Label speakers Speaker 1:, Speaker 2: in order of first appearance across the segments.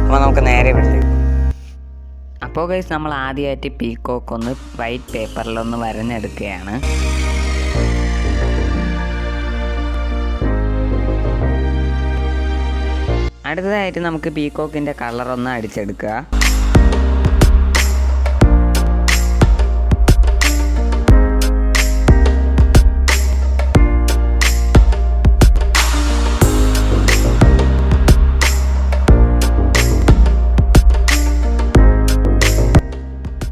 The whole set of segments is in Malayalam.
Speaker 1: അപ്പോൾ നമുക്ക് നേരെ വീട്ടിലേക്ക്.
Speaker 2: അപ്പോൾ ഗൈസ് നമ്മൾ ആദ്യമായിട്ട് പീക്കോക്ക് ഒന്ന് വൈറ്റ് പേപ്പറിലൊന്ന് വരഞ്ഞെടുക്കുകയാണ്. അടുത്തതായിട്ട് നമുക്ക് പീക്കോക്കിൻ്റെ കളറൊന്ന് അടിച്ചെടുക്കുക.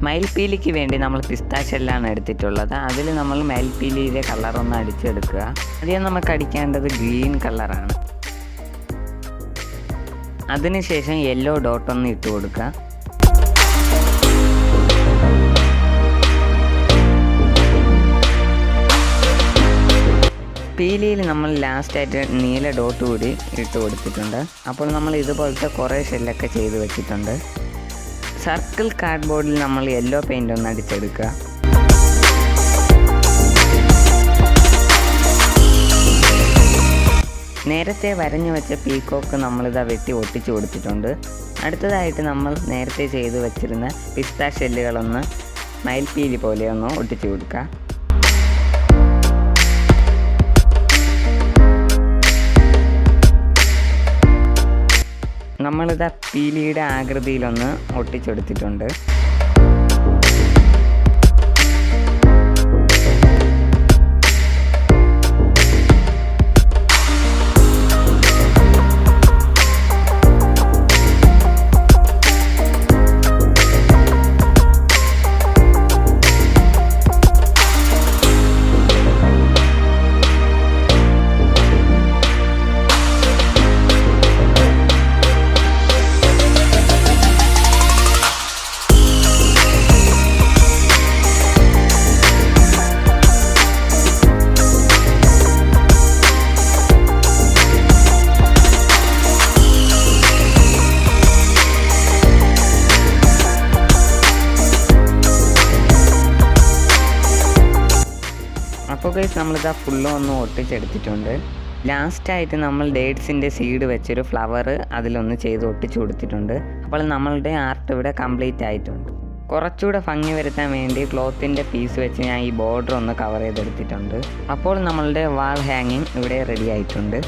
Speaker 2: മയിൽപ്പീലിക്ക് വേണ്ടി നമ്മൾ പിസ്ത ഷെല്ലാണ് എടുത്തിട്ടുള്ളത്. അതിൽ നമ്മൾ മയിൽപ്പീലിയുടെ കളറൊന്ന് അടിച്ചെടുക്കുക. ആദ്യം നമുക്ക് അടിക്കേണ്ടത് ഗ്രീൻ കളറാണ്. അതിനുശേഷം യെല്ലോ ഡോട്ടൊന്ന് ഇട്ട് കൊടുക്കുക. പീലിയിൽ നമ്മൾ ലാസ്റ്റായിട്ട് നീല ഡോട്ട് കൂടി ഇട്ട് കൊടുത്തിട്ടുണ്ട്. അപ്പോൾ നമ്മൾ ഇതുപോലത്തെ കുറേ ഷെല്ലൊക്കെ ചെയ്ത് വെച്ചിട്ടുണ്ട്. സർക്കിൾ കാർഡ്ബോർഡിൽ നമ്മൾ യെല്ലോ പെയിൻ്റ് ഒന്ന് അടിച്ചെടുക്കുക. നേരത്തെ വരഞ്ഞു വെച്ച പീക്കോക്ക് നമ്മളിതാ വെട്ടി ഒട്ടിച്ചു കൊടുത്തിട്ടുണ്ട്. അടുത്തതായിട്ട് നമ്മൾ നേരത്തെ ചെയ്ത് വെച്ചിരുന്ന പിസ്ത ഷെല്ലുകളൊന്ന് മയിൽപ്പീലി പോലെ ഒന്ന് ഒട്ടിച്ചു കൊടുക്കുക. നമ്മളിതാ പീലിയുടെ ആകൃതിയിലൊന്ന് ഒട്ടിച്ചെടുത്തിട്ടുണ്ട്. അപ്പോൾ ഗൈസ് നമ്മളിതാ ഫുള്ളും ഒന്ന് ഒട്ടിച്ചെടുത്തിട്ടുണ്ട്. ലാസ്റ്റായിട്ട് നമ്മൾ ഡേറ്റ്സിൻ്റെ സീഡ് വെച്ചൊരു ഫ്ലവർ അതിലൊന്ന് ചെയ്ത് ഒട്ടിച്ചു കൊടുത്തിട്ടുണ്ട്. അപ്പോൾ നമ്മളുടെ ആർട്ട് ഇവിടെ കംപ്ലീറ്റ് ആയിട്ടുണ്ട്. കുറച്ചുകൂടെ ഭംഗി വരുത്താൻ വേണ്ടി ക്ലോത്തിൻ്റെ പീസ് വെച്ച് ഞാൻ ഈ ബോർഡർ ഒന്ന് കവർ ചെയ്തെടുത്തിട്ടുണ്ട്. അപ്പോൾ നമ്മളുടെ വാൾ ഹാങ്ങിങ് ഇവിടെ റെഡി ആയിട്ടുണ്ട്.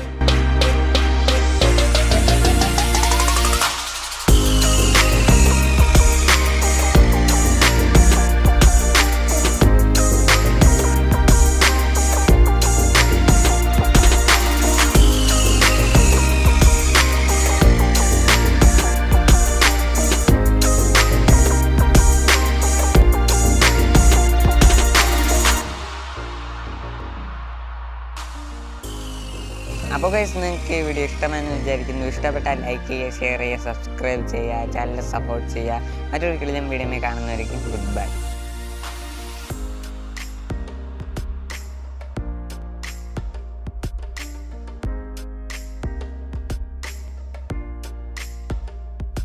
Speaker 1: അപ്പോൾ ഗൈസ് നിങ്ങൾക്ക് ഈ വീഡിയോ ഇഷ്ടമെന്ന് വിചാരിക്കുന്നു. ഇഷ്ടപ്പെട്ടാൽ ലൈക്ക് ചെയ്യുക, ഷെയർ ചെയ്യുക, സബ്സ്ക്രൈബ് ചെയ്യുക, ചാനൽ സപ്പോർട്ട് ചെയ്യുക. മറ്റൊരു കിളിയും വീഡിയോ കാണുന്നവരിക്കും ഗുഡ് ബൈ.